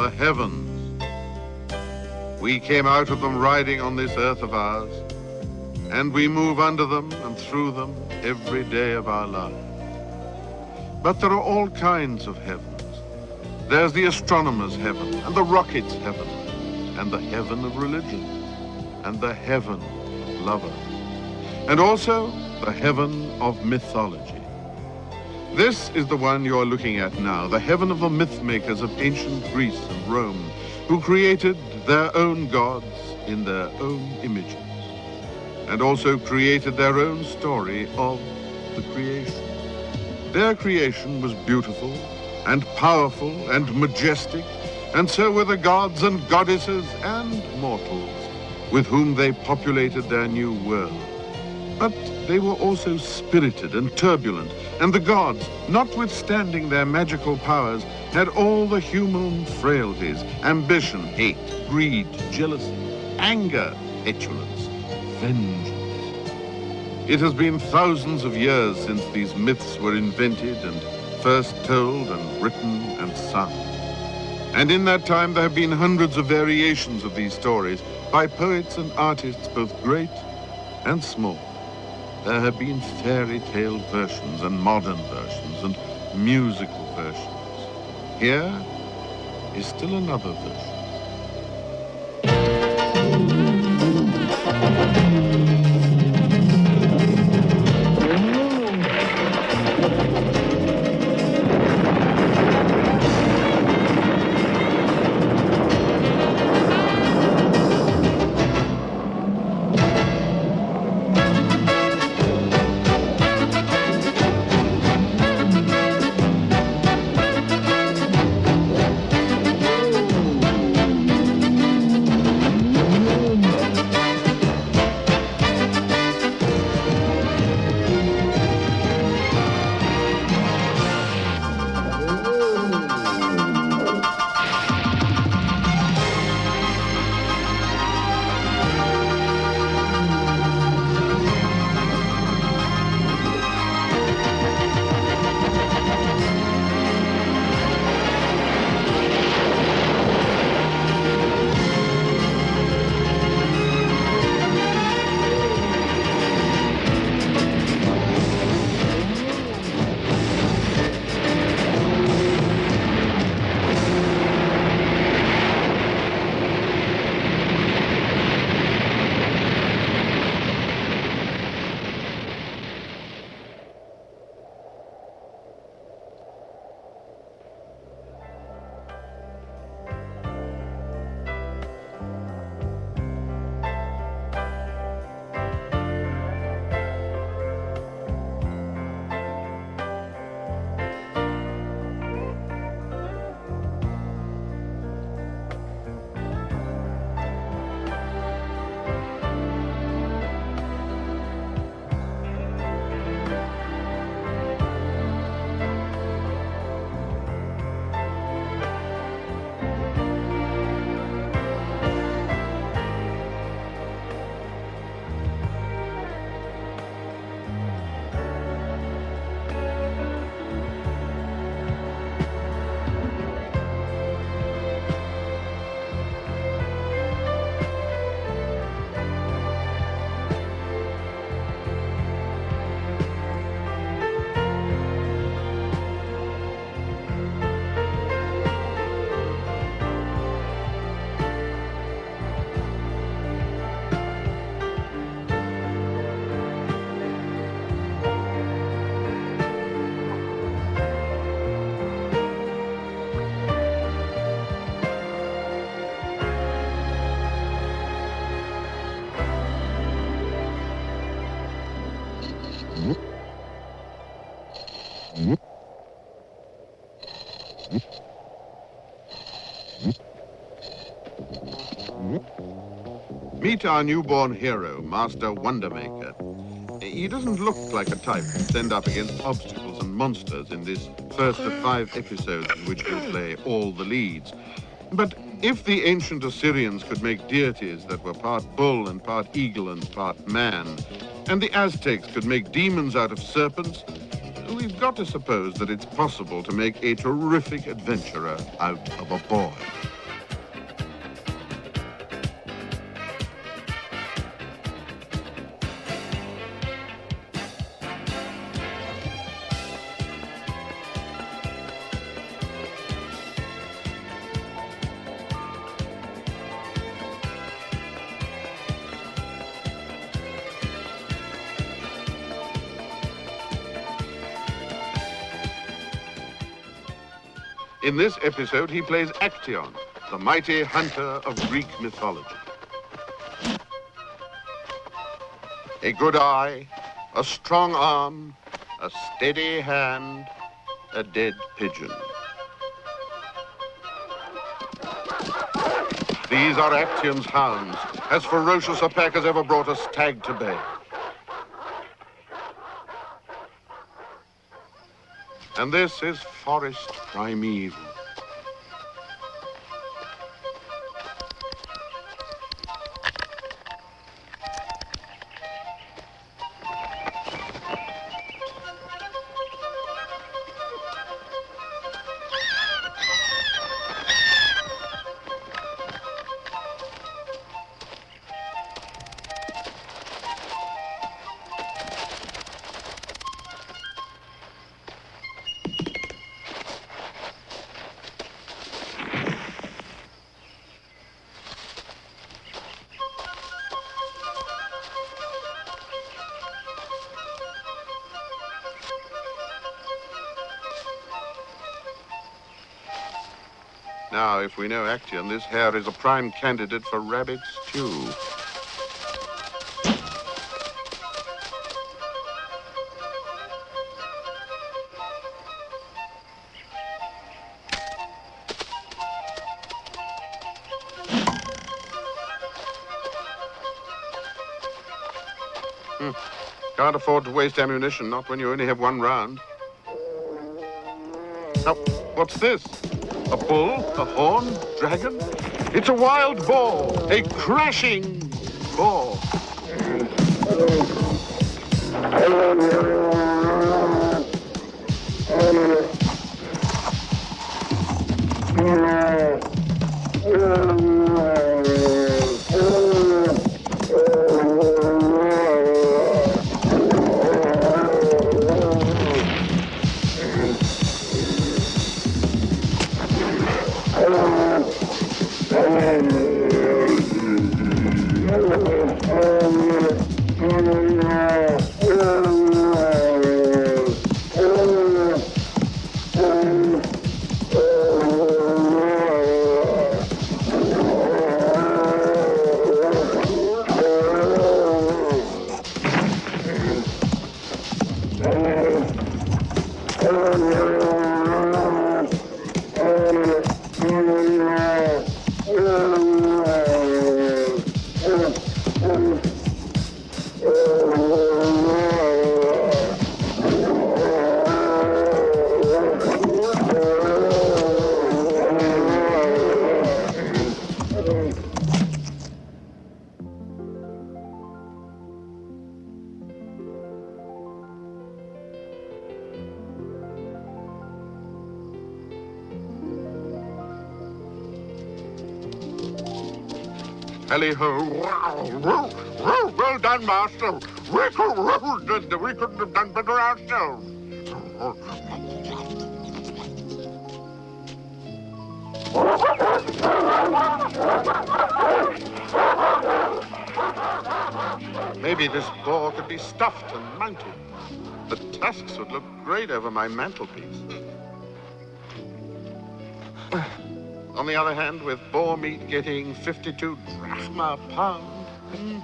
the heavens. We came out of them riding on this earth of ours, and we move under them and through them every day of our life. But there are all kinds of heavens. There's the astronomer's heaven, and the rocket's heaven, and the heaven of religion, and the heaven of lovers, and also the heaven of mythology. This is the one you're looking at now, the heaven of the myth makers of ancient Greece and Rome, who created their own gods in their own images, and also created their own story of the creation. Their creation was beautiful and powerful and majestic, and so were the gods and goddesses and mortals with whom they populated their new world. But they were also spirited and turbulent, and the gods, notwithstanding their magical powers, had all the human frailties: ambition, hate, greed, jealousy, anger, petulance, vengeance. It has been thousands of years since these myths were invented and first told and written and sung. And in that time there have been hundreds of variations of these stories by poets and artists both great and small. There have been fairy tale versions and modern versions and musical versions. Here is still another version. Meet our newborn hero, Master Wondermaker. He doesn't look like a type to stand up against obstacles and monsters in this first of 5 episodes in which he'll play all the leads. But if the ancient Assyrians could make deities that were part bull and part eagle and part man, and the Aztecs could make demons out of serpents, we've got to suppose that it's possible to make a terrific adventurer out of a boy. In this episode, he plays Actaeon, the mighty hunter of Greek mythology. A good eye, a strong arm, a steady hand, a dead pigeon. These are Actaeon's hounds, as ferocious a pack as ever brought a stag to bay. And this is Forest Primeval. Now, if we know Actaeon, this hare is a prime candidate for rabbit stew. Can't afford to waste ammunition, not when you only have one round. Now, what's this? A bull? A horn? Dragon? It's a wild boar! A crashing boar! Tally-ho. Well done, Master. We couldn't have done better ourselves. Maybe this boar could be stuffed and mounted. The tusks would look great over my mantelpiece. On the other hand, with boar meat getting 52 drachma a pound.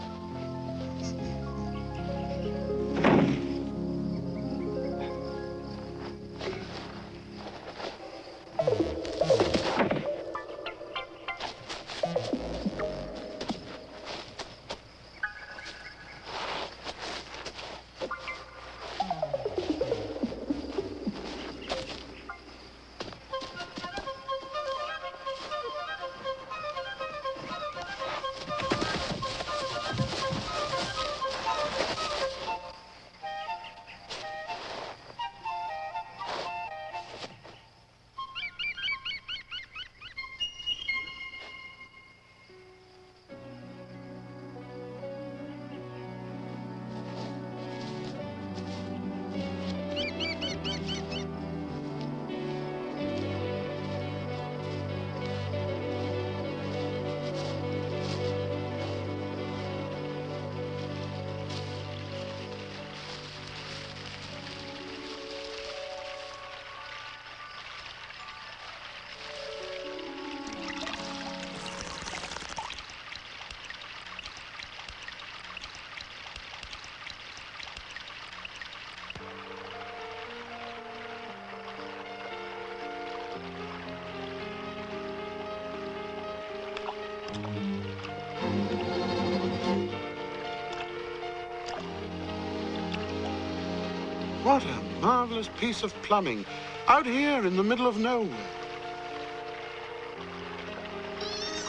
What a marvelous piece of plumbing, out here in the middle of nowhere.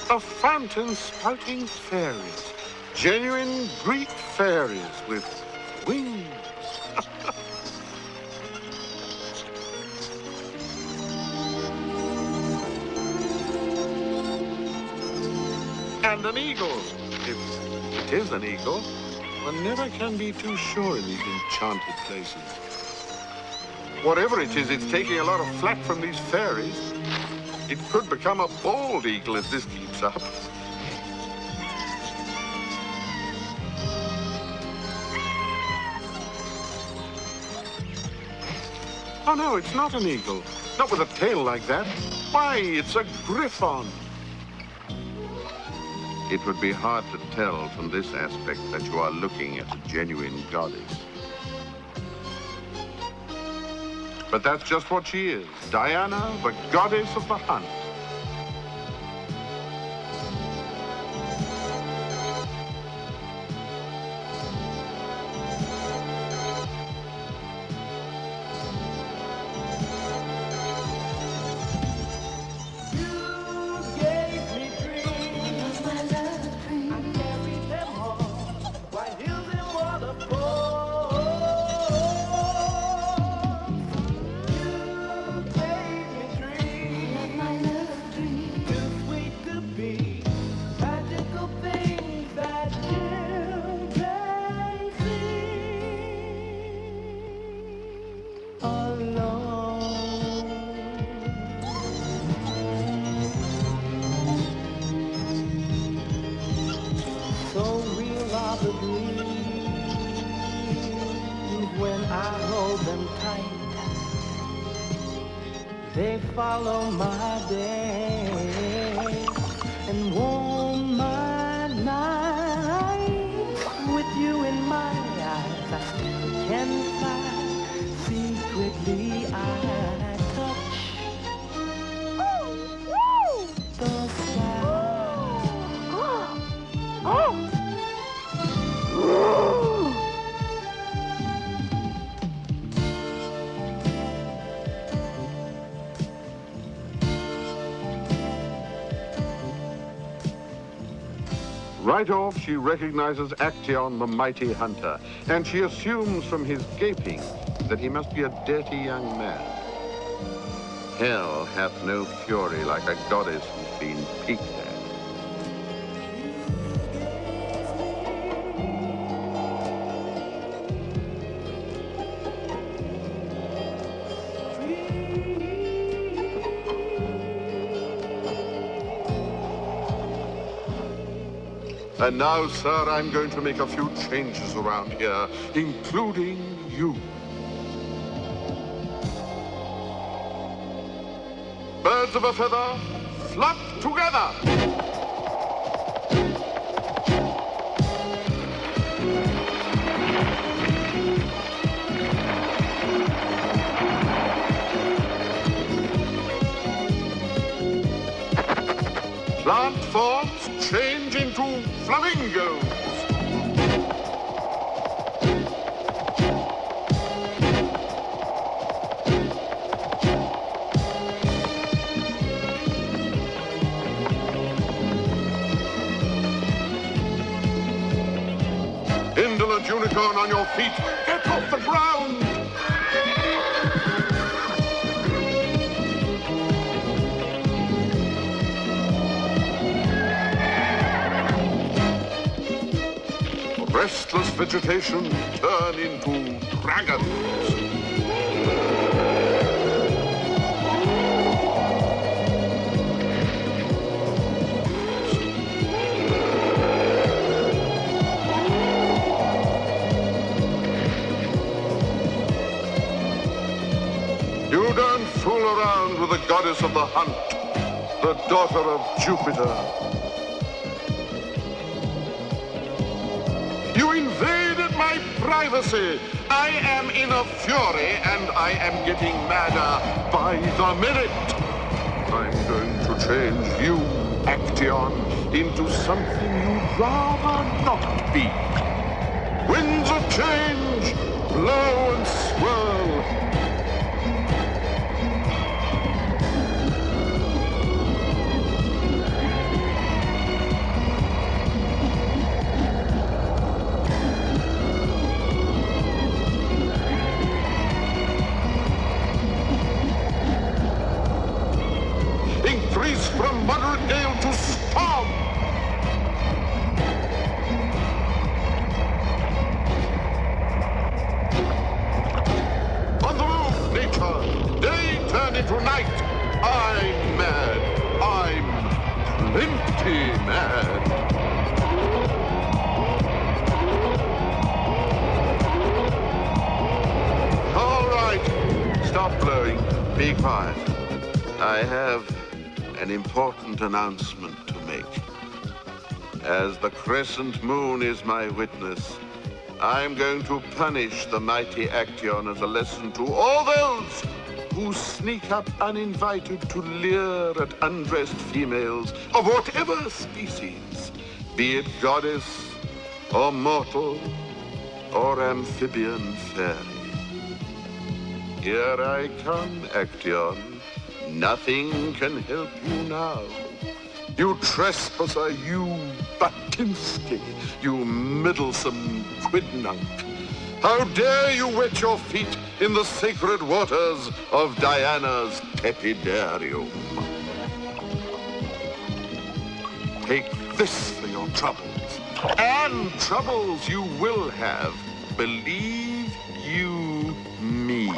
A fountain spouting fairies, genuine Greek fairies with wings. And an eagle, if it is an eagle. One never can be too sure in these enchanted places. Whatever it is, it's taking a lot of flack from these fairies. It could become a bald eagle if this keeps up. Oh no, it's not an eagle. Not with a tail like that. Why, it's a griffon. It would be hard to tell from this aspect that you are looking at a genuine goddess. But that's just what she is. Diana, the goddess of the hunt. They follow my day and warm my night. With you in my eyes, I can fly. Secretly, I touch the sky. Right off, she recognizes Actaeon, the mighty hunter, and she assumes from his gaping that he must be a dirty young man. Hell hath no fury like a goddess who's been peeked at. And now, sir, I'm going to make a few changes around here, including you. Birds of a feather, flock together! Plant forms change into flamingos. Indolent unicorn on your feet, get off the ground! Restless vegetation turn into dragons. You don't fool around with the goddess of the hunt, the daughter of Jupiter. You invaded my privacy. I am in a fury, and I am getting madder by the minute. I'm going to change you, Actaeon, into something you'd rather not be. Winds of change, blow and swirl tonight. I'm mad. I'm plenty mad. All right. Stop blowing. Be quiet. I have an important announcement to make. As the crescent moon is my witness, I'm going to punish the mighty Action as a lesson to all those who sneak up uninvited to leer at undressed females of whatever species, be it goddess or mortal or amphibian fairy. Here I come, Action. Nothing can help you now. You trespasser, you Batinsky, you meddlesome quidnunc. How dare you wet your feet in the sacred waters of Diana's tepidarium? Take this for your troubles, and troubles you will have. Believe you me.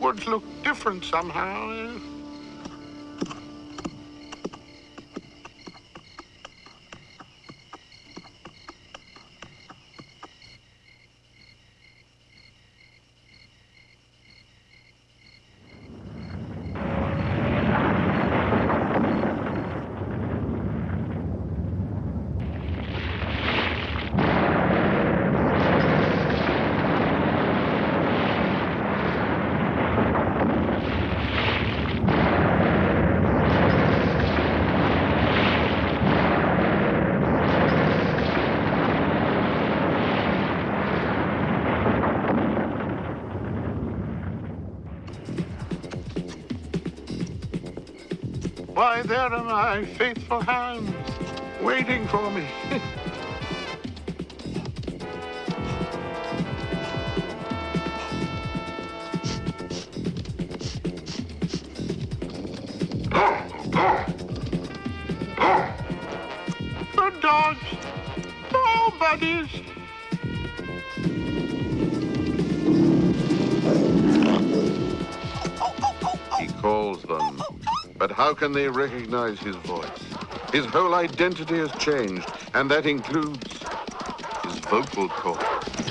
Would look different somehow. Why, there are my faithful hands waiting for me. Good dogs. Oh, buddies. He calls them. But how can they recognize his voice? His whole identity has changed, and that includes his vocal cords.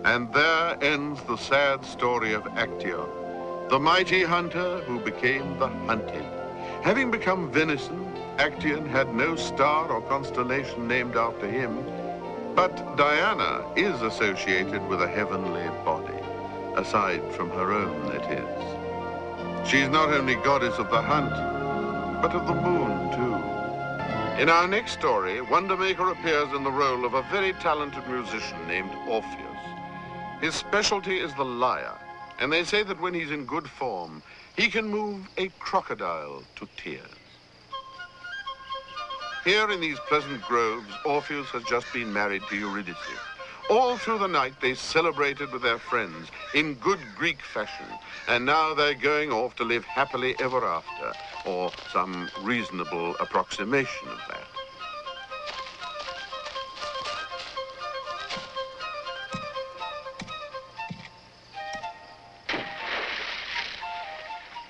And there ends the sad story of Actaeon, the mighty hunter who became the hunted. Having become venison, Actaeon had no star or constellation named after him, but Diana is associated with a heavenly body, aside from her own, that is. She's not only goddess of the hunt, but of the moon, too. In our next story, Wondermaker appears in the role of a very talented musician named Orpheus. His specialty is the lyre, and they say that when he's in good form, he can move a crocodile to tears. Here in these pleasant groves, Orpheus has just been married to Eurydice. All through the night, they celebrated with their friends in good Greek fashion, and now they're going off to live happily ever after, or some reasonable approximation of that.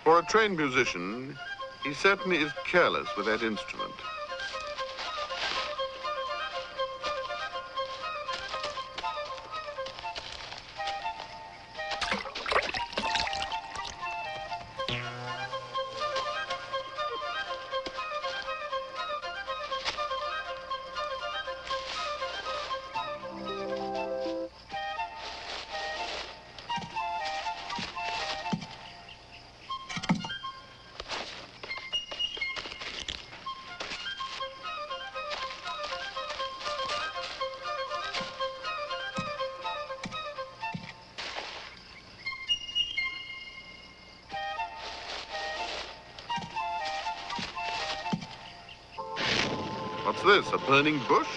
For a trained musician, he certainly is careless with that instrument. What's this, a burning bush?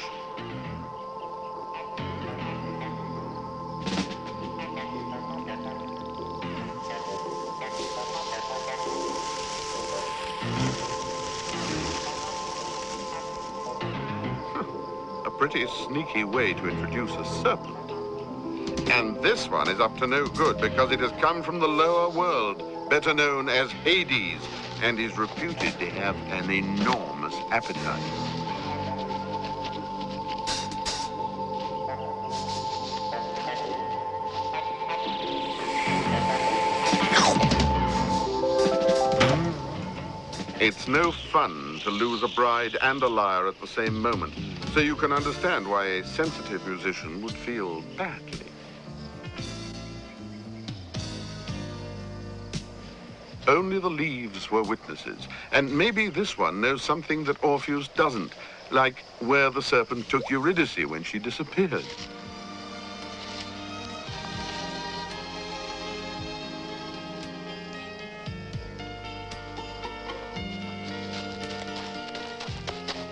A pretty sneaky way to introduce a serpent. And this one is up to no good because it has come from the lower world, better known as Hades, and is reputed to have an enormous appetite. It's no fun to lose a bride and a lyre at the same moment, so you can understand why a sensitive musician would feel badly. Only the leaves were witnesses. And maybe this one knows something that Orpheus doesn't, like where the serpent took Eurydice when she disappeared.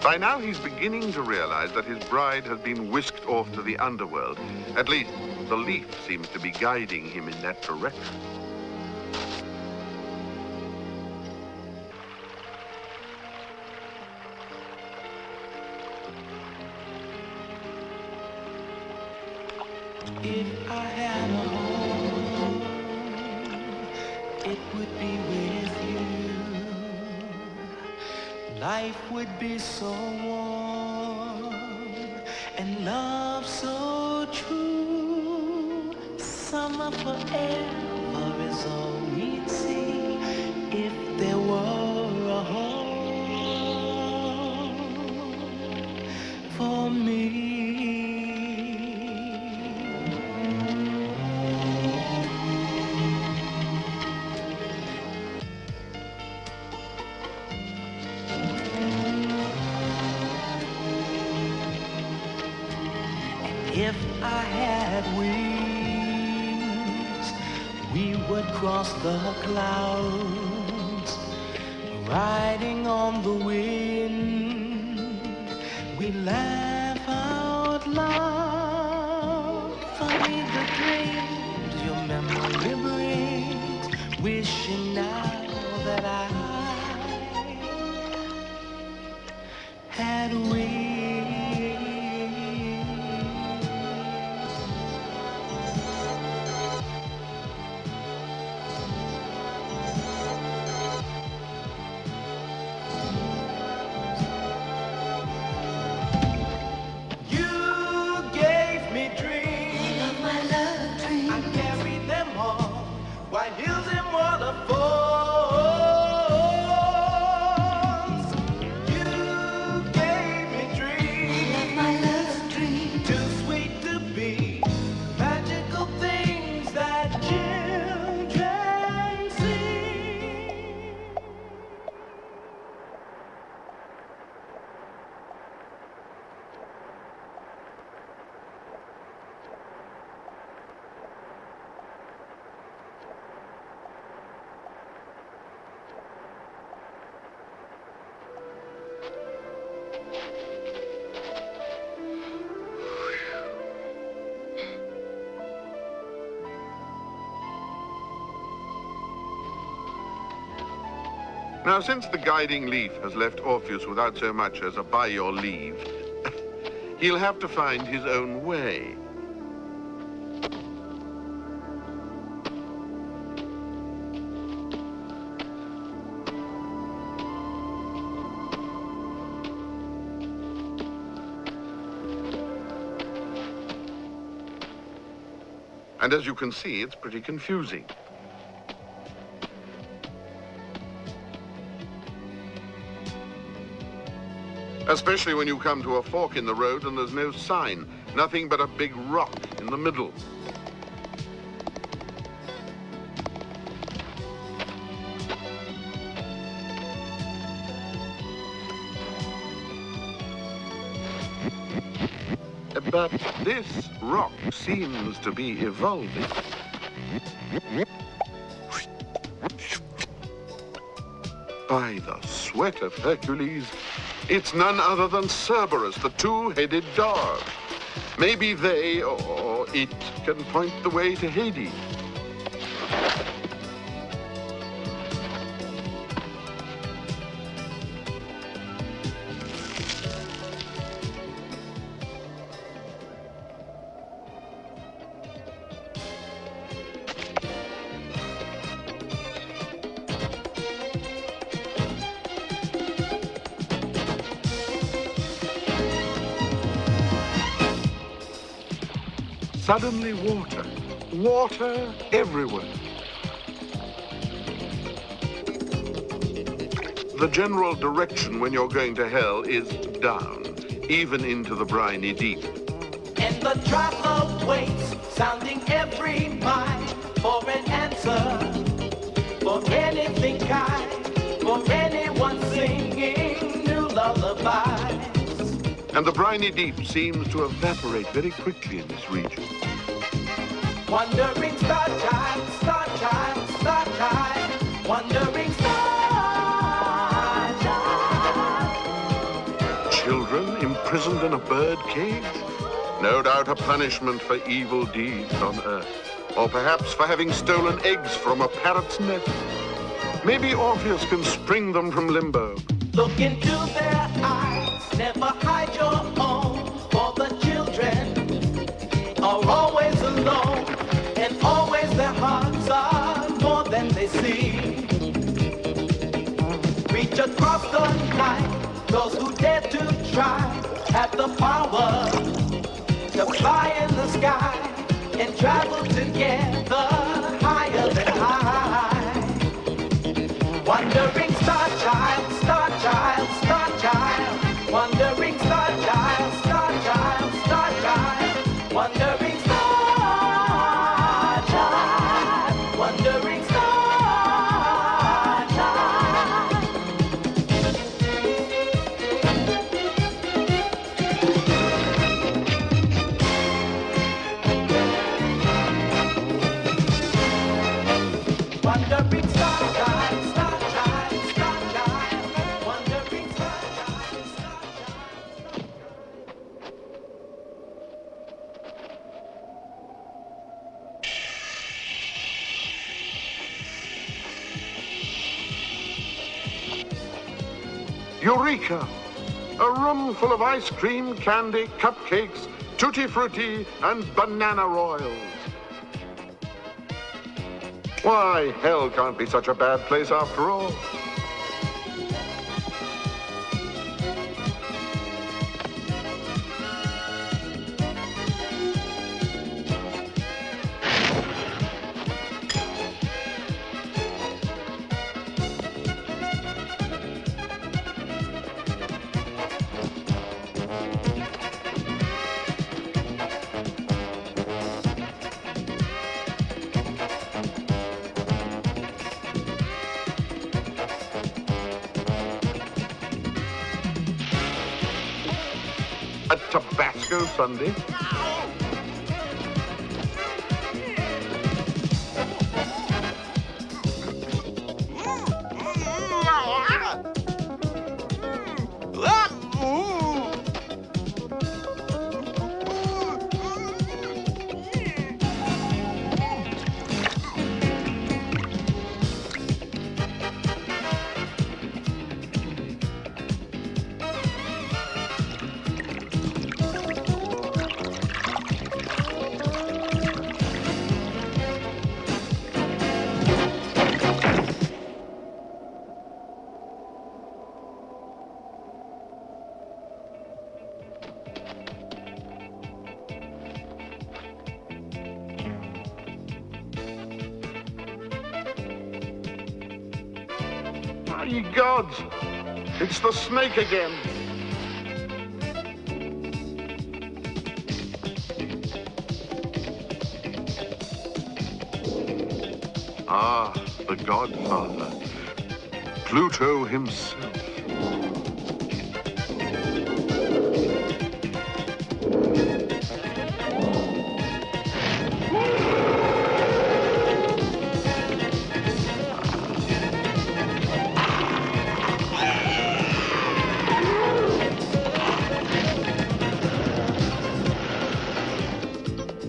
By now, he's beginning to realize that his bride has been whisked off to the underworld. At least, the leaf seems to be guiding him in that direction. If I had a home, it would be with you. Life would be so warm and love so true. Summer forever is all we'd see if there were a home for me. If I had wings, we would cross the clouds, riding on the wind. We laugh out loud, funny the dreams your memory brings, wishing now that I had wings. Now, since the guiding leaf has left Orpheus without so much as a by your leave, he'll have to find his own way. And as you can see, it's pretty confusing. Especially when you come to a fork in the road and there's no sign, nothing but a big rock in the middle. But this rock seems to be evolving. By the sweat of Hercules, it's none other than Cerberus, the two-headed dog. Maybe they, or it, can point the way to Hades. Suddenly water. Water everywhere. The general direction when you're going to hell is down, even into the briny deep. And the drop of waves sounding every mile for an answer, for anything. soothing kind for anyone singing new lullabies. And the briny deep seems to evaporate very quickly in this region. Wandering star child, star child, star child, wandering star child. Children imprisoned in a bird cage? No doubt a punishment for evil deeds on Earth. Or perhaps for having stolen eggs from a parrot's nest. Maybe Orpheus can spring them from limbo. Look into their eyes, never hide your own, for the children are always alone, and always their hearts are more than they see. Reach across the night, those who dare to try have the power to fly in the sky and travel together higher than high. Wandering star child, star child, star child, wandering star child, star child, star child, wandering star child, wandering star child. Wandering star child, star child, star child, wandering star child, star child. Eureka! A room full of ice cream, candy, cupcakes, tutti frutti, and banana royals. Why, hell can't be such a bad place after all. A Tabasco sundae? Ye gods! It's the snake again! Ah, the Godfather. Pluto himself.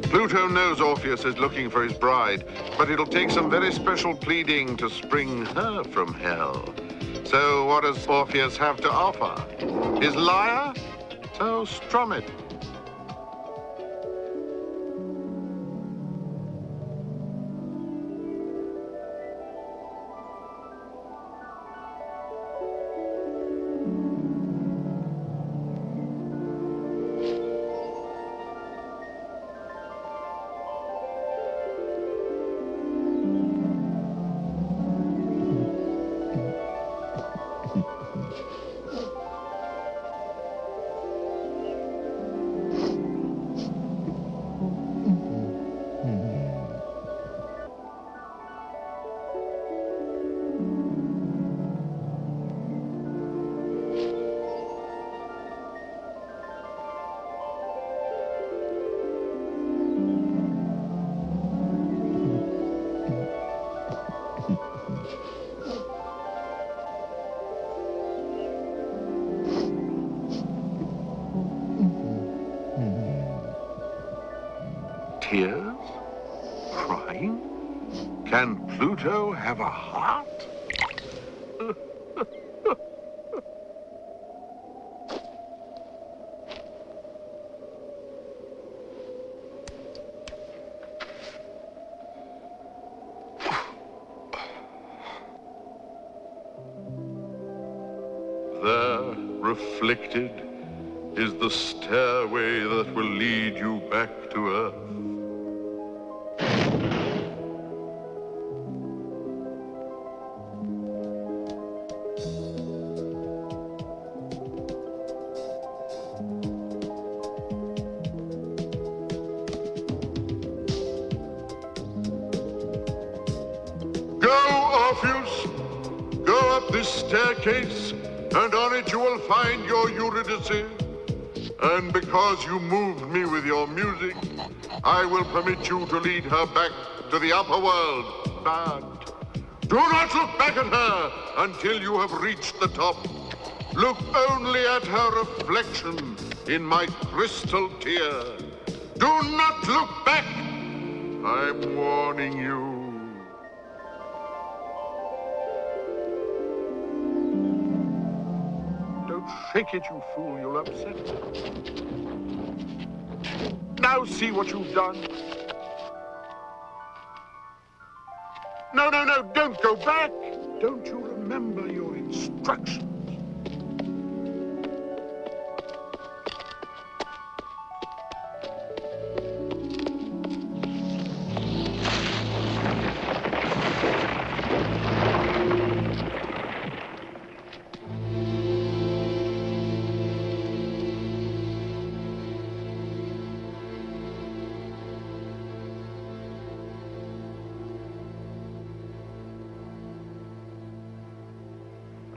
Pluto knows Orpheus is looking for his bride, but it'll take some very special pleading to spring her from hell. So what does Orpheus have to offer? His lyre? So strum it. crying? Can Pluto have a heart? There, reflected, is the stairway that will lead you back to Earth. This staircase, and on it you will find your Eurydice. And because you moved me with your music, I will permit you to lead her back to the upper world. But do not look back at her until you have reached the top. Look only at her reflection in my crystal tear. Do not look back. I'm warning you. Shake it, you fool, you'll upset me. Now see what you've done. No, don't go back. Don't you remember your instructions?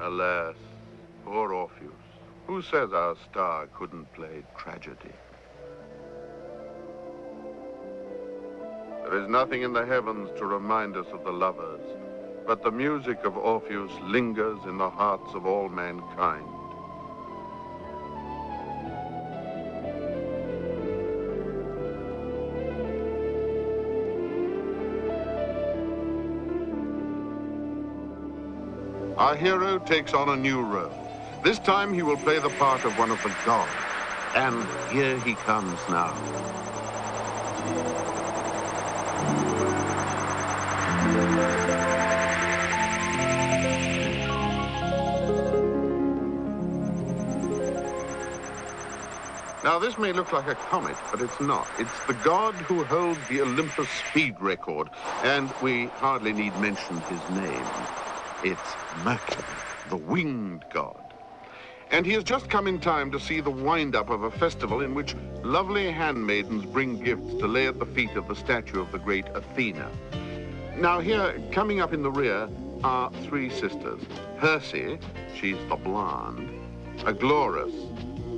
Alas, poor Orpheus. Who says our star couldn't play tragedy? There is nothing in the heavens to remind us of the lovers, but the music of Orpheus lingers in the hearts of all mankind. Our hero takes on a new role. This time he will play the part of one of the gods. And here he comes now. Now this may look like a comet, but it's not. It's the god who holds the Olympus speed record, and we hardly need mention his name. It's Mercury, the winged god. And he has just come in time to see the wind-up of a festival in which lovely handmaidens bring gifts to lay at the feet of the statue of the great Athena. Now here, coming up in the rear, are three sisters. Perse, she's the blonde, Aglaurus,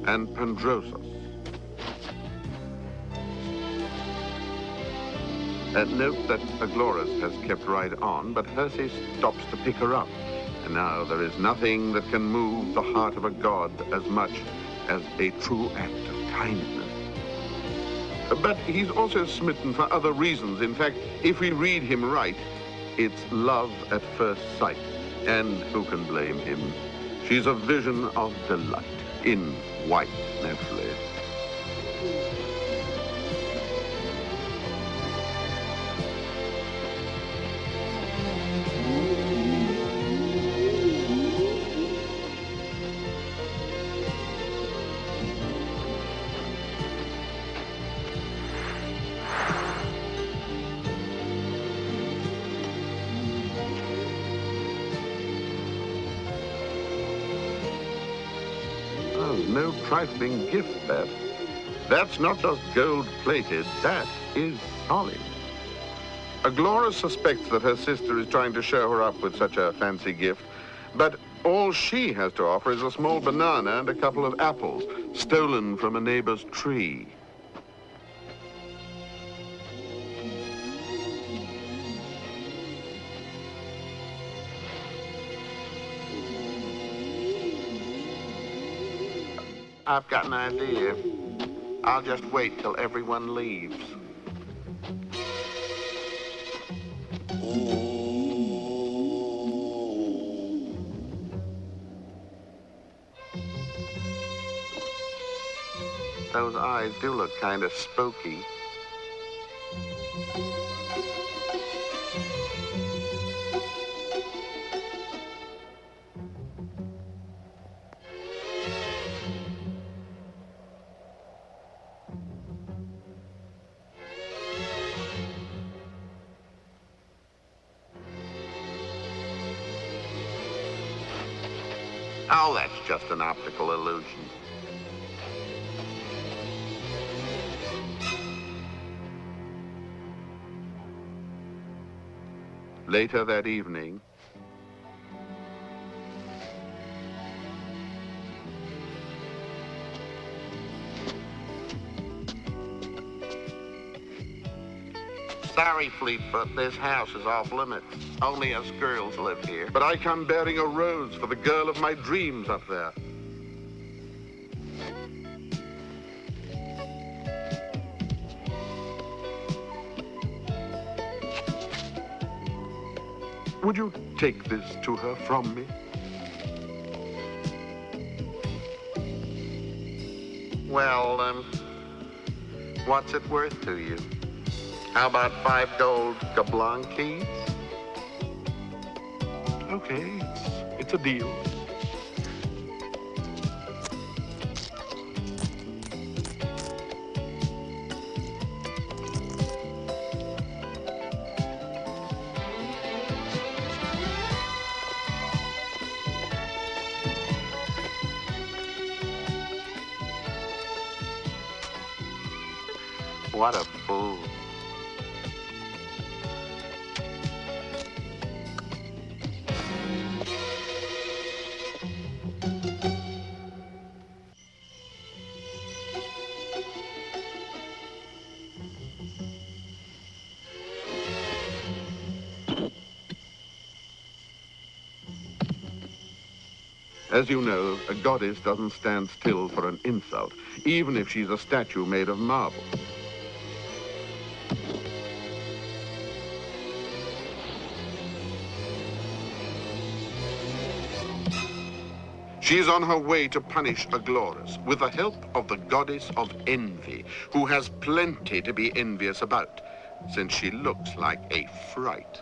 and Pandrosus. Note that Aglaurus has kept right on, but Perse stops to pick her up. And now there is nothing that can move the heart of a god as much as a true act of kindness. But he's also smitten for other reasons. In fact, if we read him right, it's love at first sight. And who can blame him? She's a vision of delight, in white, naturally. No trifling gift, that. That's not just gold-plated, that is solid. Aglaurus suspects that her sister is trying to show her up with such a fancy gift, but all she has to offer is a small banana and a couple of apples, stolen from a neighbor's tree. I've got an idea. I'll just wait till everyone leaves. Those eyes do look kind of spooky. Oh, that's just an optical illusion. Later that evening, sorry, Fleetfoot, this house is off limits. Only us girls live here. But I come bearing a rose for the girl of my dreams up there. Would you take this to her from me? Well, what's it worth to you? How about 5 gold Gablon keys? Okay, it's a deal. What a fool. As you know, a goddess doesn't stand still for an insult, even if she's a statue made of marble. She's on her way to punish Agloris with the help of the goddess of envy, who has plenty to be envious about, since she looks like a fright.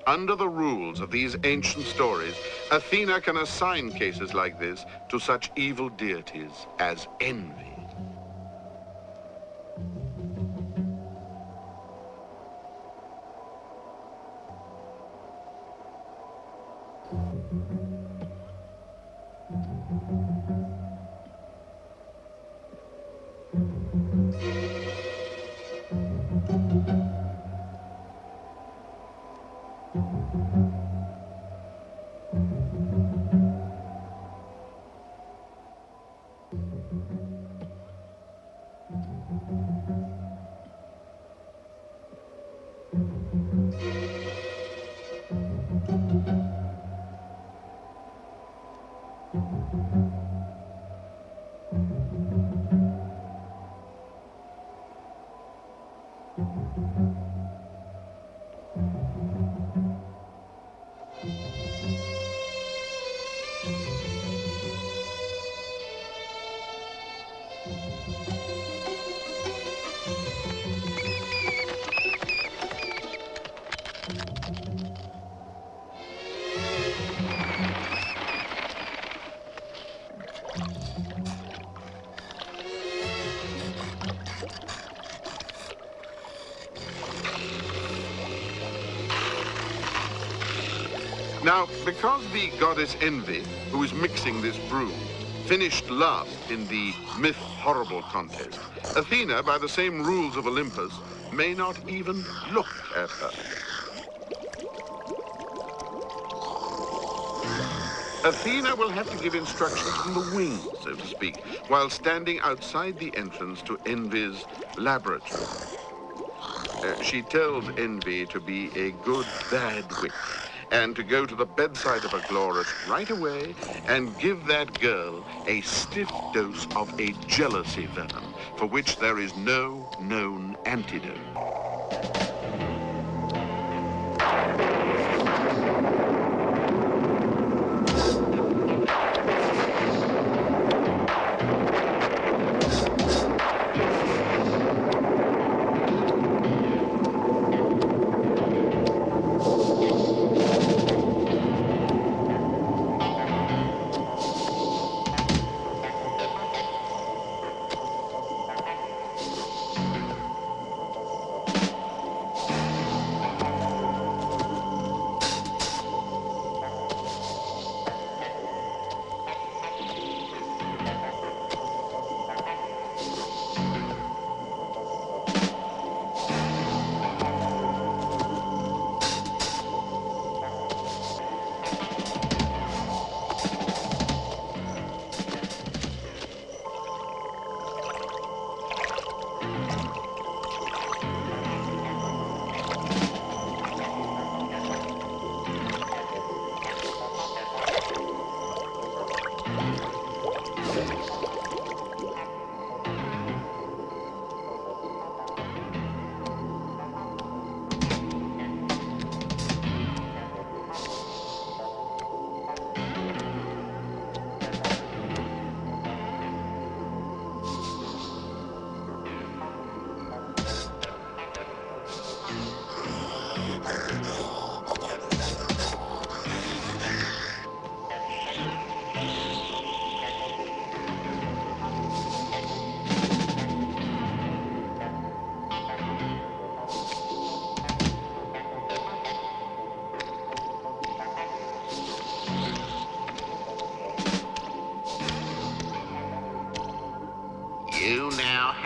Under the rules of these ancient stories, Athena can assign cases like this to such evil deities as envy. Now, because the goddess Envy, who is mixing this brew, finished last in the Mythological contest, Athena, by the same rules of Olympus, may not even look at her. Athena will have to give instructions from the wings, so to speak, while standing outside the entrance to Envy's laboratory. She tells Envy to be a good bad witch, and to go to the bedside of Agloris right away and give that girl a stiff dose of a jealousy venom for which there is no known antidote.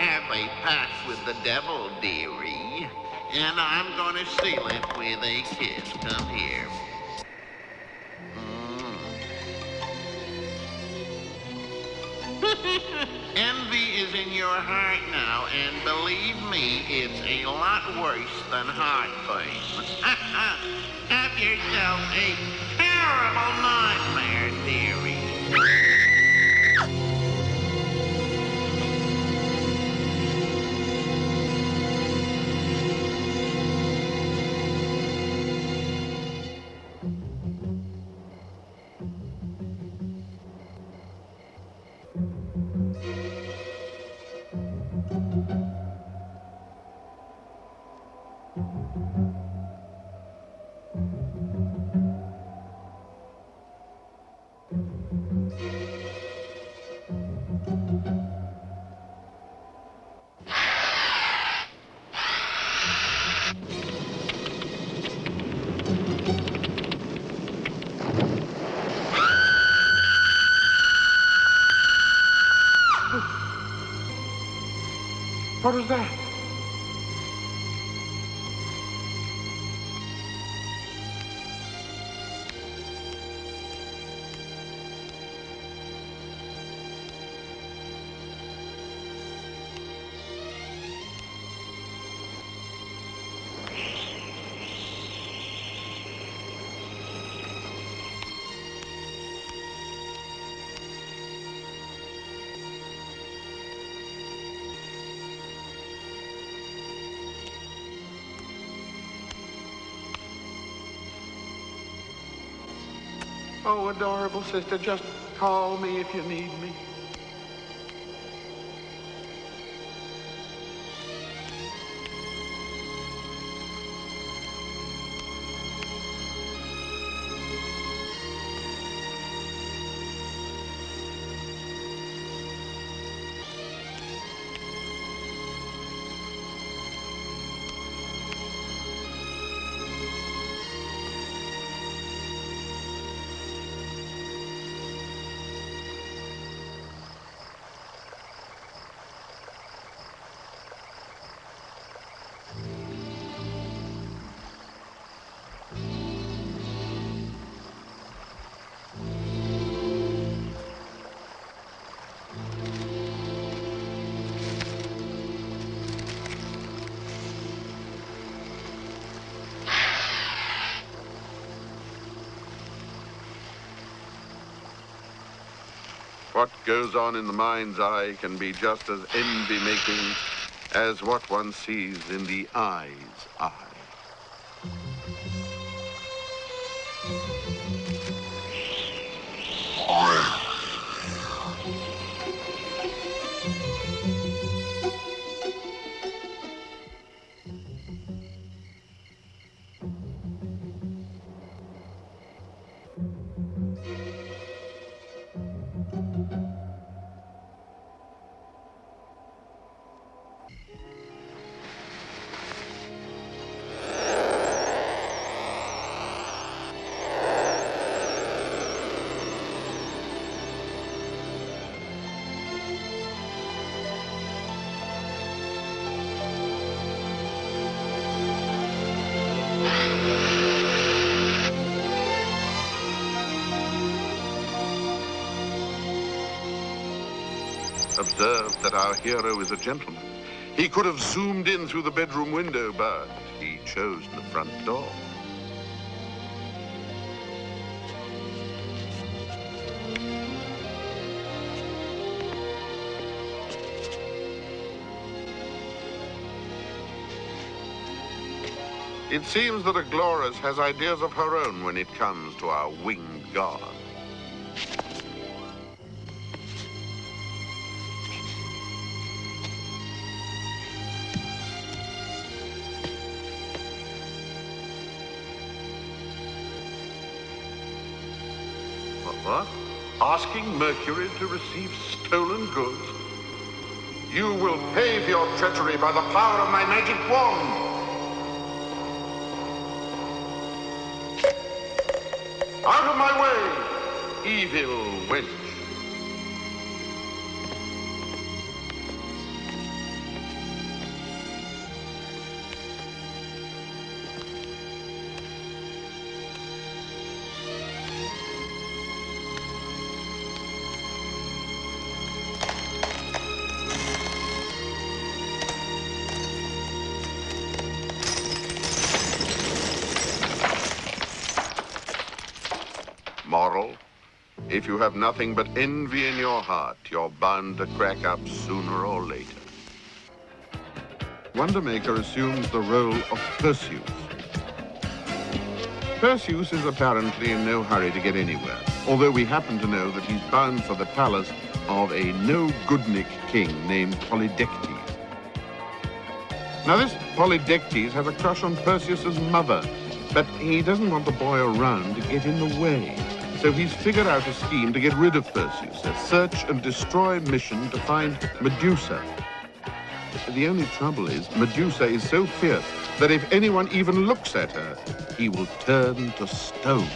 have a pact with the devil, dearie, and I'm gonna seal it with a kiss. Come here. Envy is in your heart now, and believe me, it's a lot worse than heartburn. Have yourself a terrible nightmare, dearie. What was that? Oh, adorable sister, just call me if you need me. What goes on in the mind's eye can be just as envy-making as what one sees in the eye's eye. Observe that our hero is a gentleman. He could have zoomed in through the bedroom window, but he chose the front door. It seems that Agloris has ideas of her own when it comes to our winged god. What? Asking Mercury to receive stolen goods? You will pay for your treachery by the power of my magic wand! Out of my way, evil wench! Moral: if you have nothing but envy in your heart, you're bound to crack up sooner or later. Wondermaker assumes the role of Perseus. Perseus is apparently in no hurry to get anywhere, although we happen to know that he's bound for the palace of a no-goodnik king named Polydectes. Now, this Polydectes has a crush on Perseus's mother, but he doesn't want the boy around to get in the way. So he's figured out a scheme to get rid of Perseus, a search and destroy mission to find Medusa. The only trouble is, Medusa is so fierce that if anyone even looks at her, he will turn to stone.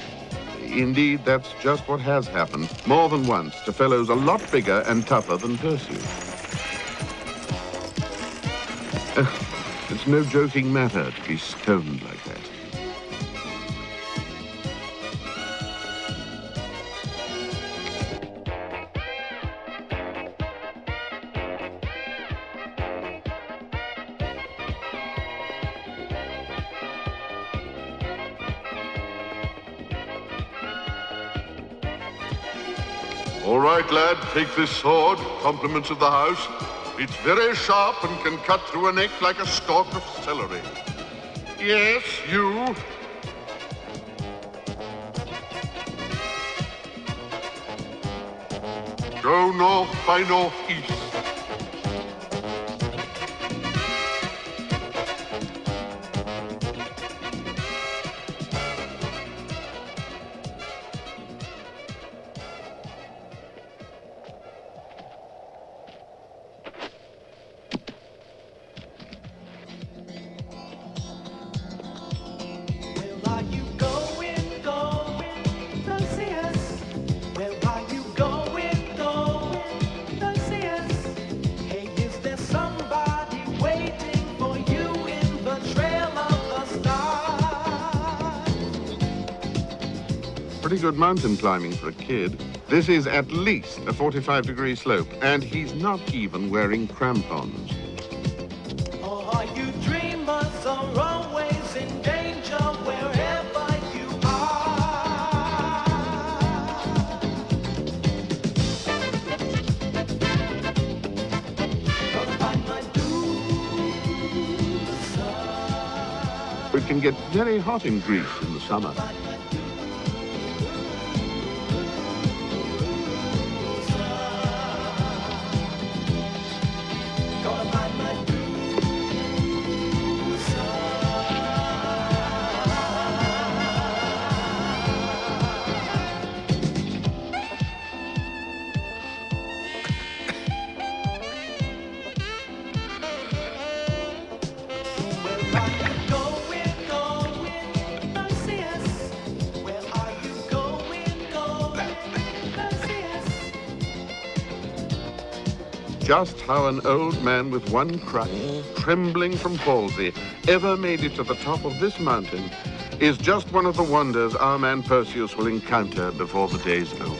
Indeed, that's just what has happened more than once to fellows a lot bigger and tougher than Perseus. It's no joking matter to be stoned like that. All right, lad, take this sword, compliments of the house. It's very sharp and can cut through a neck like a stalk of celery. Yes, you. Go north by northeast. Pretty good mountain climbing for a kid. This is at least a 45-degree slope, and he's not even wearing crampons. Oh, are you dreamers are always in danger wherever you are? Gonna find my Medusa. It can get very hot in Greece in the summer. Just how an old man with one crutch, trembling from palsy, ever made it to the top of this mountain is just one of the wonders our man Perseus will encounter before the day's over.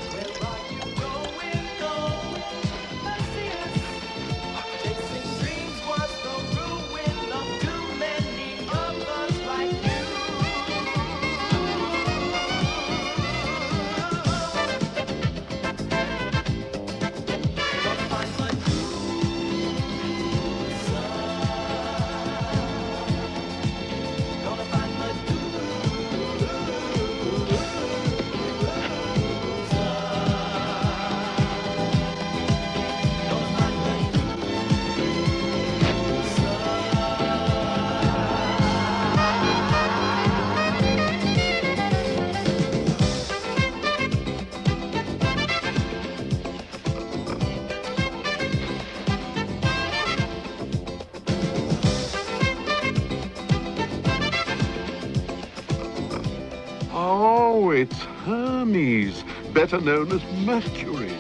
Oh, it's Hermes, better known as Mercury.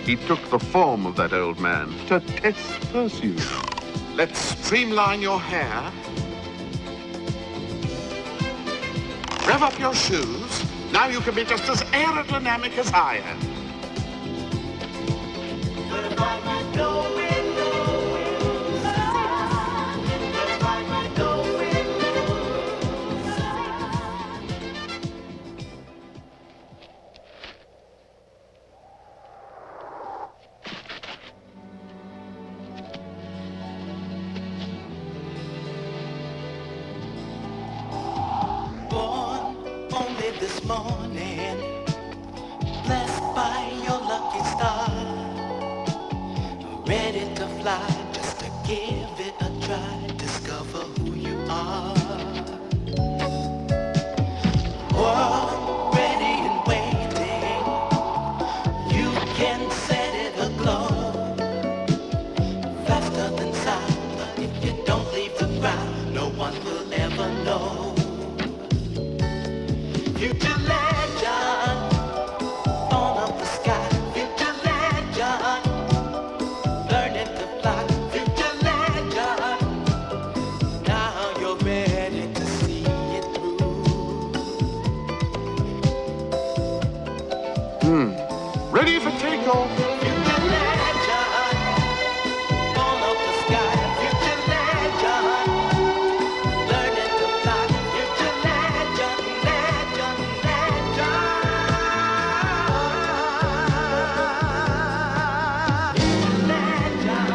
He took the form of that old man to test Perseus. Let's streamline your hair. Rev up your shoes. Now you can be just as aerodynamic as I am. this morning, blessed by your lucky star, ready to fly just to give it a try, discover who you are. World ready and waiting, you can set it aglow, faster than sound, but if you don't leave the ground, no one will ever know. Future legend, born of the sky. Future legend, learning to fly. Future legend, now you're ready to see it through. Ready for takeoff. Future legend, born of the sky. Future legend, learning to fly. Future legend, legend, legend. Future legend,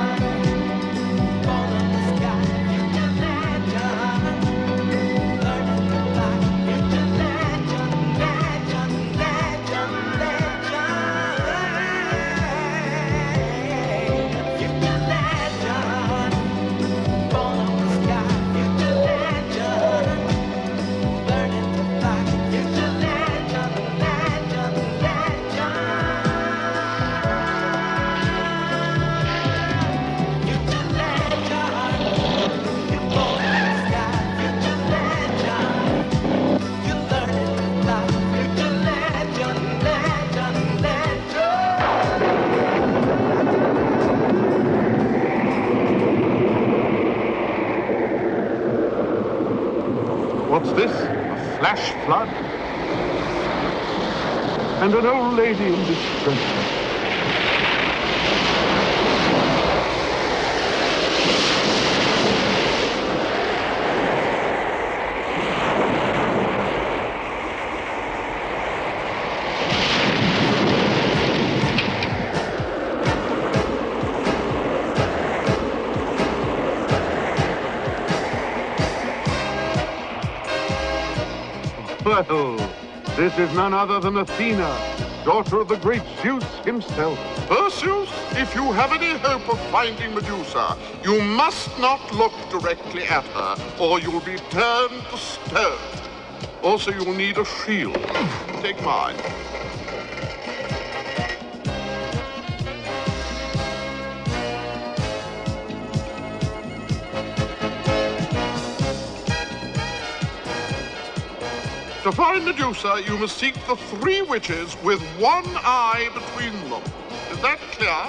born of the sky. Future legend, learning to fly. Future legend, legend, legend, legend. Future legend, born of the sky. Future legend, learning to fly. Future legend, legend, legend. Future legend, you're born of the sky. Future legend, you're learning to fly. Future legend, legend, What's this? A flash flood? And an old lady in distress. Well, this is none other than Athena, daughter of the great Zeus himself. Perseus, if you have any hope of finding Medusa, you must not look directly at her, or you'll be turned to stone. Also, you'll need a shield. Take mine. To find Medusa, you must seek the three witches with one eye between them. Is that clear?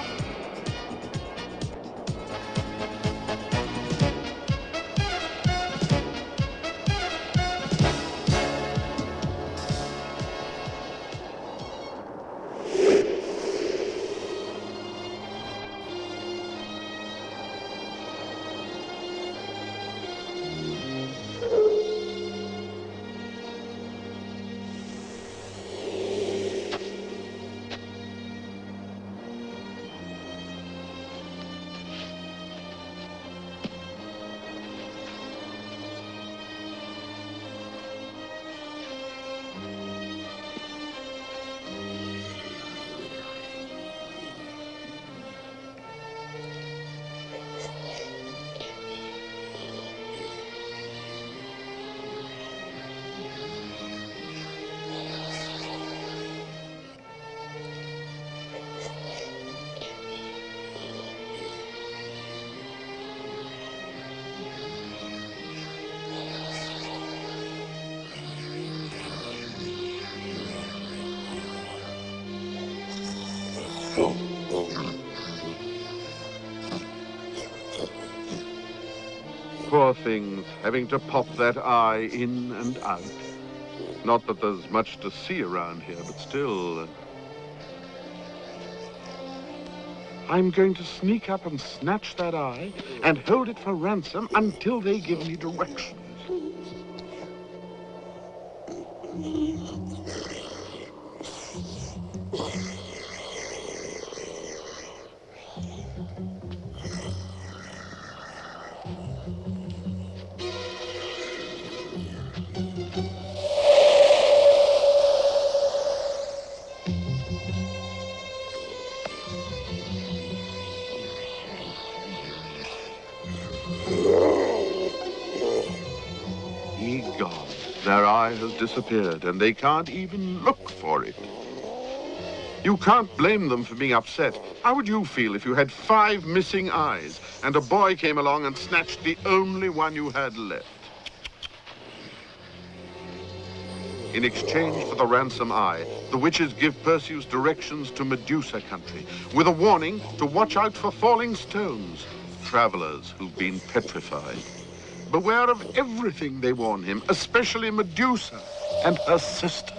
Poor things, having to pop that eye in and out. Not that there's much to see around here, but still. I'm going to sneak up and snatch that eye and hold it for ransom until they give me directions. Their eye has disappeared, and they can't even look for it. You can't blame them for being upset. How would you feel if you had 5 missing eyes, and a boy came along and snatched the only one you had left? In exchange for the ransom eye, the witches give Perseus directions to Medusa country, with a warning to watch out for falling stones, travelers who've been petrified. Beware of everything, they warn him, especially Medusa and her sisters.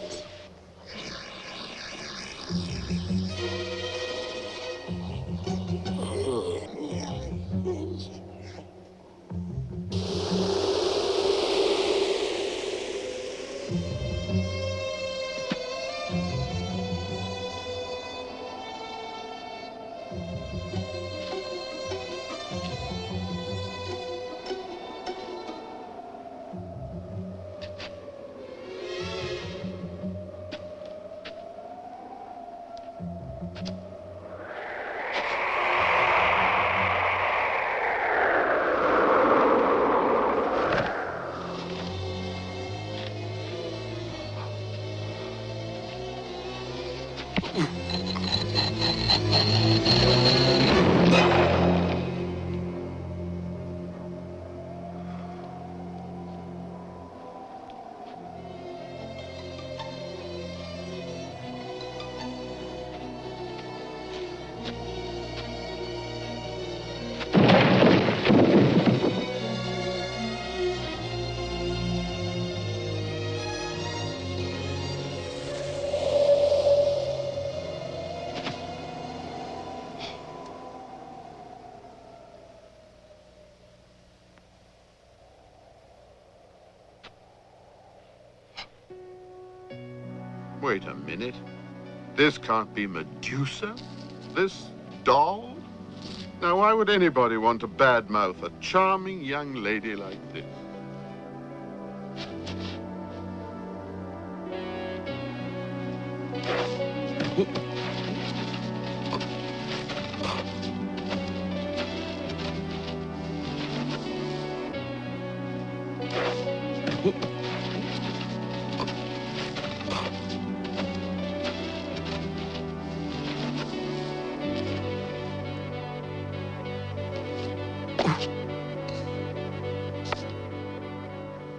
Wait a minute. This can't be Medusa? This doll? Now, why would anybody want to badmouth a charming young lady like this?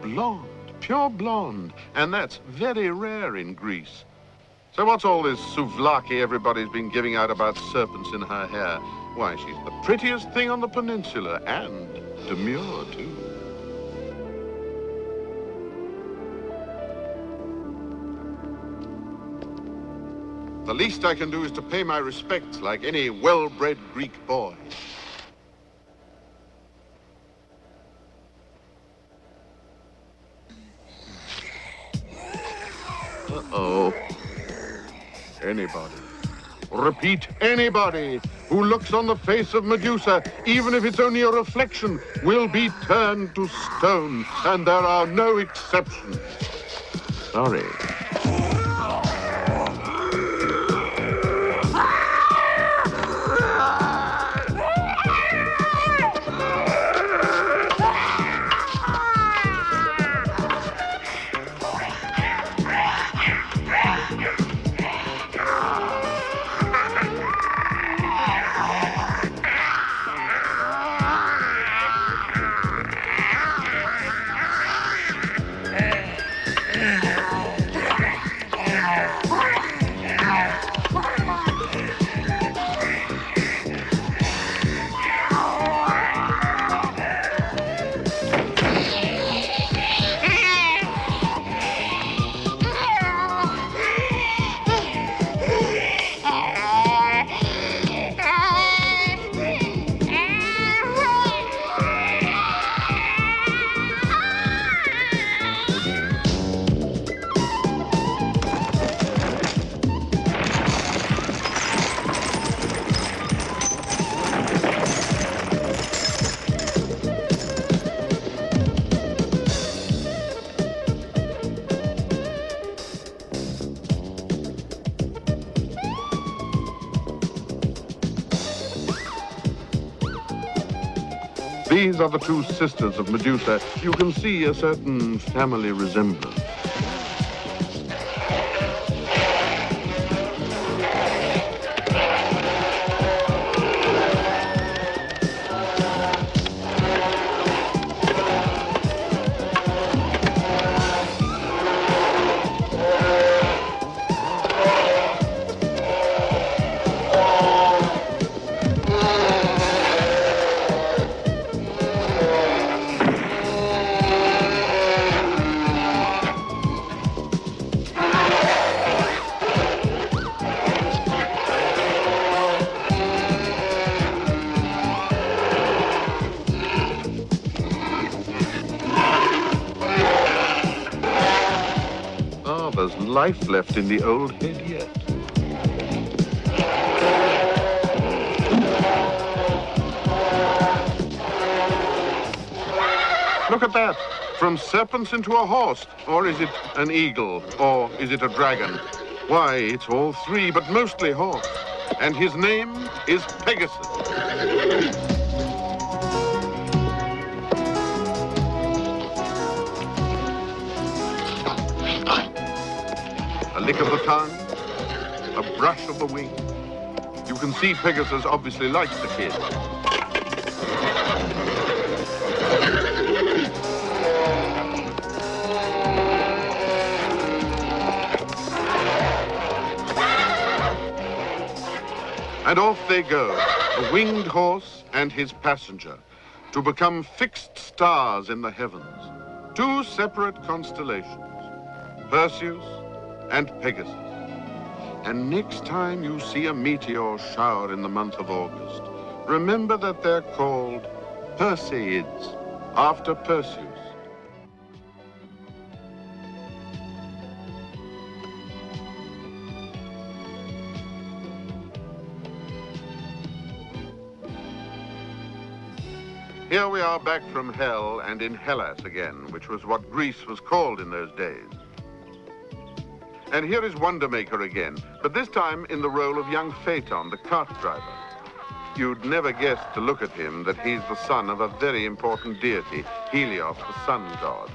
Blonde, pure blonde, and that's very rare in Greece. So what's all this souvlaki everybody's been giving out about serpents in her hair? Why, she's the prettiest thing on the peninsula, and demure, too. The least I can do is to pay my respects like any well-bred Greek boy. Uh-oh. Anybody, repeat, anybody who looks on the face of Medusa, even if it's only a reflection, will be turned to stone, and there are no exceptions. Sorry. These are the two sisters of Medusa. You can see a certain family resemblance. There's life left in the old head yet. Look at that. From serpents into a horse. Or is it an eagle? Or is it a dragon? Why, it's all three, but mostly horse. And his name is Pegasus. A lick of the tongue, a brush of the wing. You can see Pegasus obviously likes the kid. And off they go, a winged horse and his passenger, to become fixed stars in the heavens. Two separate constellations, Perseus and Pegasus. And next time you see a meteor shower in the month of August, remember that they're called Perseids, after Perseus. Here we are back from hell and in Hellas again, which was what Greece was called in those days. And here is Wondermaker again, but this time in the role of young Phaeton, the cart driver. You'd never guess to look at him that he's the son of a very important deity, Helios, the sun god.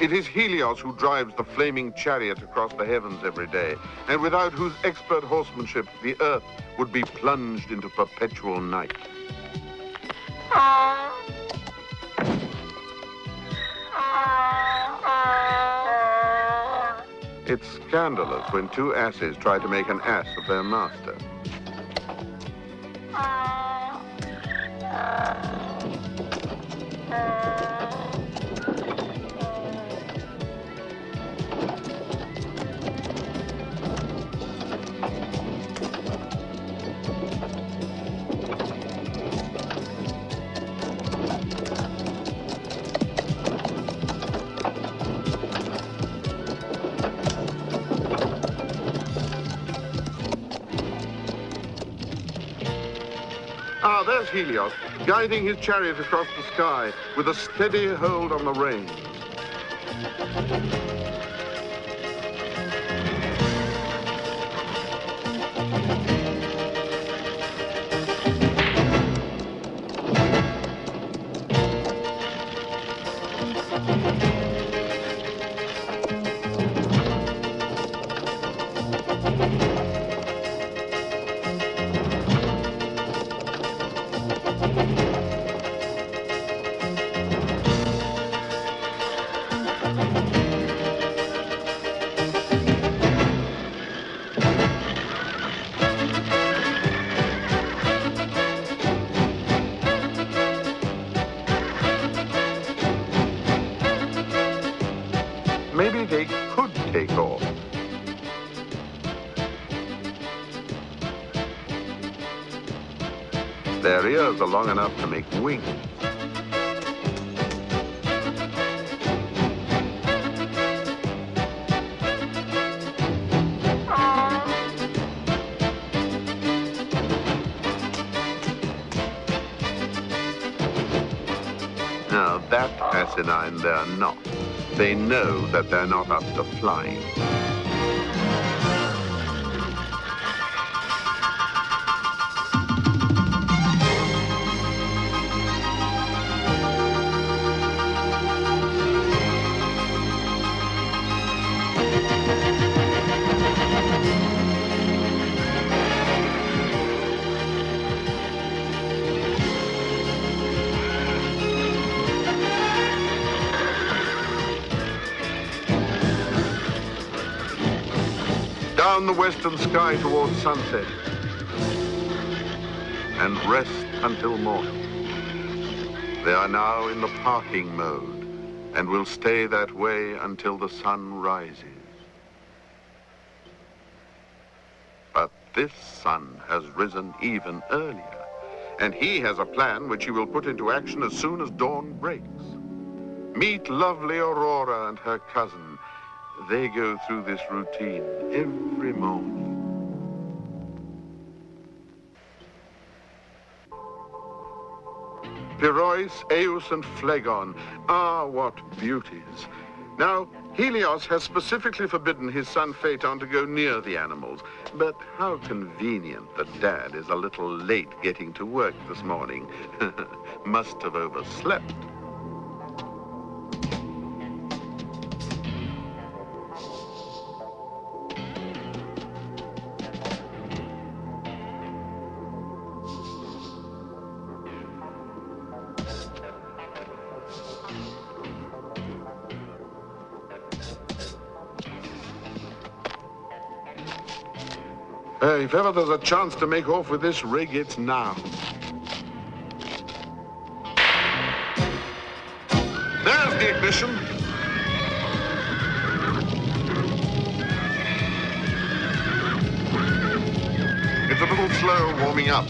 It is Helios who drives the flaming chariot across the heavens every day, and without whose expert horsemanship the earth would be plunged into perpetual night. It's scandalous when two asses try to make an ass of their master. Ah, there's Helios, guiding his chariot across the sky with a steady hold on the reins. Maybe they could take off. Their ears are long enough to make wings. Now that asinine they're not. They know that they're not up to flying. down the western sky towards sunset, and rest until morning. They are now in the parking mode and will stay that way until the sun rises. But this sun has risen even earlier, and he has a plan which he will put into action as soon as dawn breaks. Meet lovely Aurora and her cousin. They go through this routine every morning. Pirois, Eus, and Phlegon. Ah, what beauties. Now, Helios has specifically forbidden his son Phaeton to go near the animals. But how convenient that Dad is a little late getting to work this morning. Must have overslept. If ever there's a chance to make off with this rig, it's now. There's the ignition. It's a little slow warming up.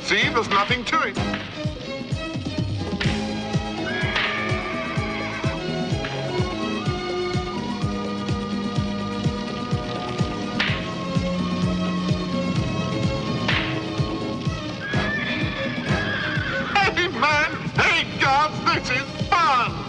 See, there's nothing to it. Hey, man! Hey, gods, this is fun!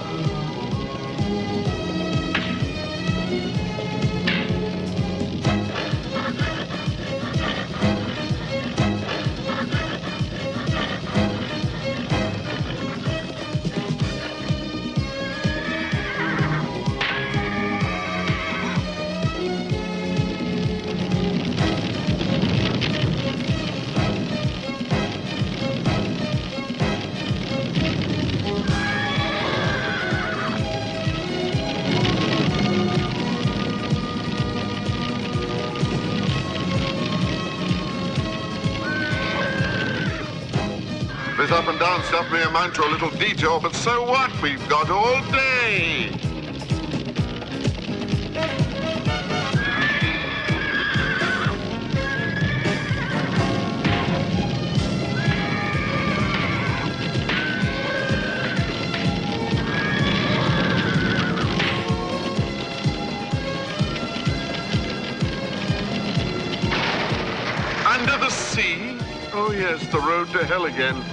This up and down stuff may amount to a little detour, but so what? We've got all day. Under the sea? Oh yes, the road to hell again.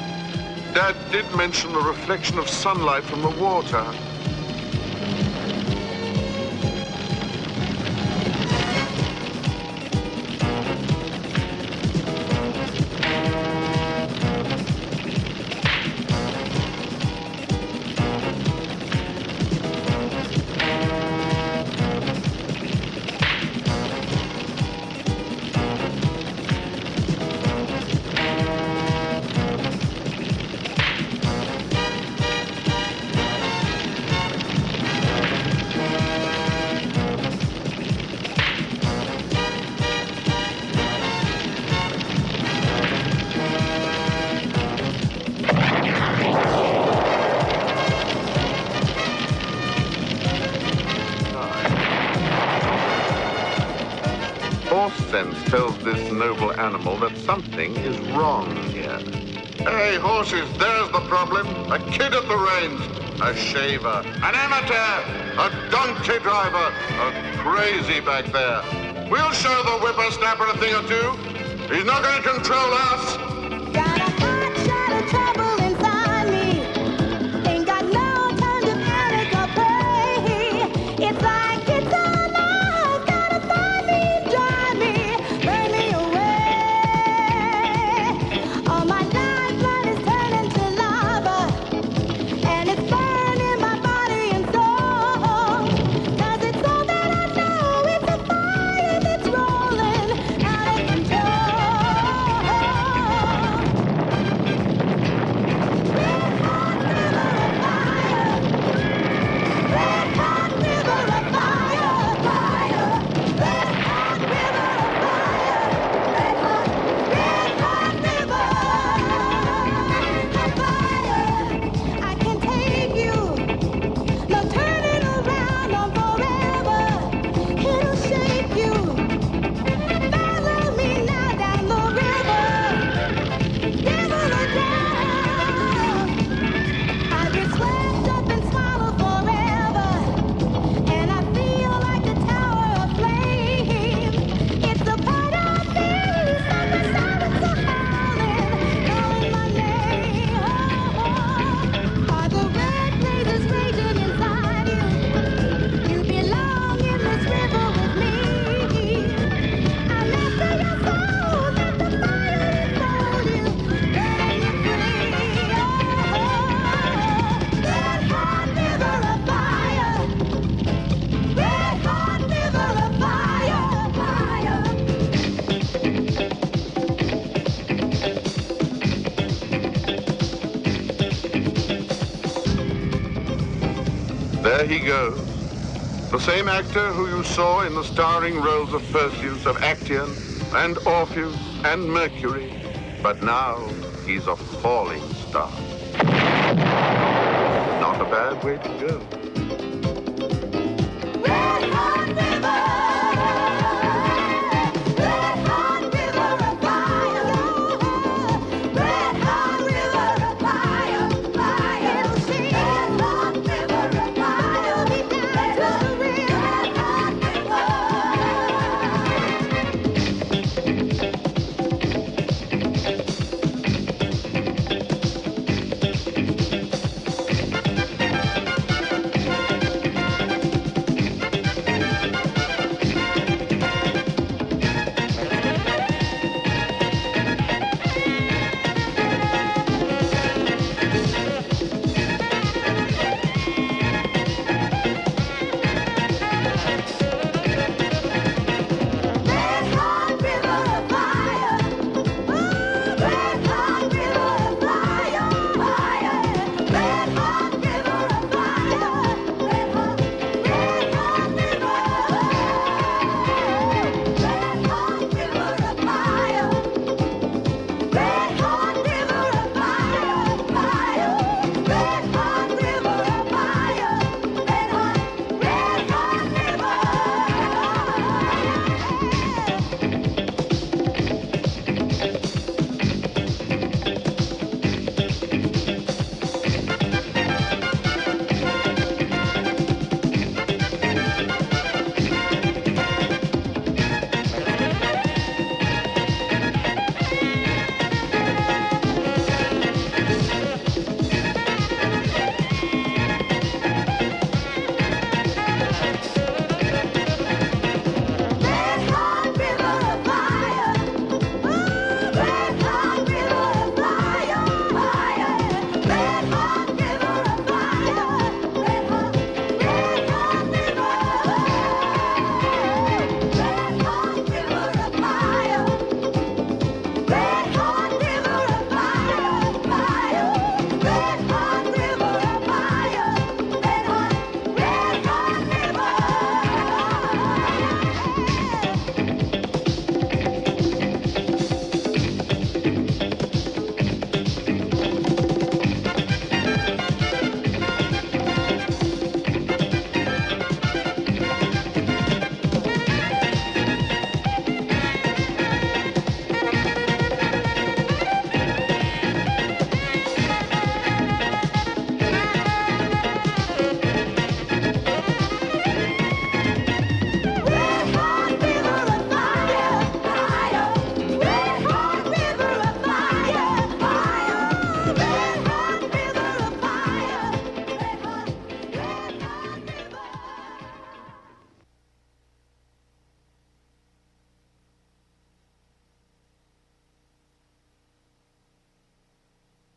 Dad did mention the reflection of sunlight from the water. Sense tells this noble animal that something is wrong here. Hey, horses, there's the problem. A kid at the reins, a shaver, an amateur, a donkey driver, a crazy back there. We'll show the whippersnapper a thing or two. He's not going to control us. Got a hot shot of trouble inside me. Ain't got no time to panic or pray. It's like it's all out. Gotta find me, drive me, burn me away. All my lifeline is turning to lava, and it's burning my body and soul. 'Cause it's all that I know. It's a fire that's rolling out of control. there he goes. The same actor who you saw in the starring roles of Perseus, of Actaeon, and Orpheus, and Mercury. But now he's a falling star. Not a bad way to go. Red Hot River.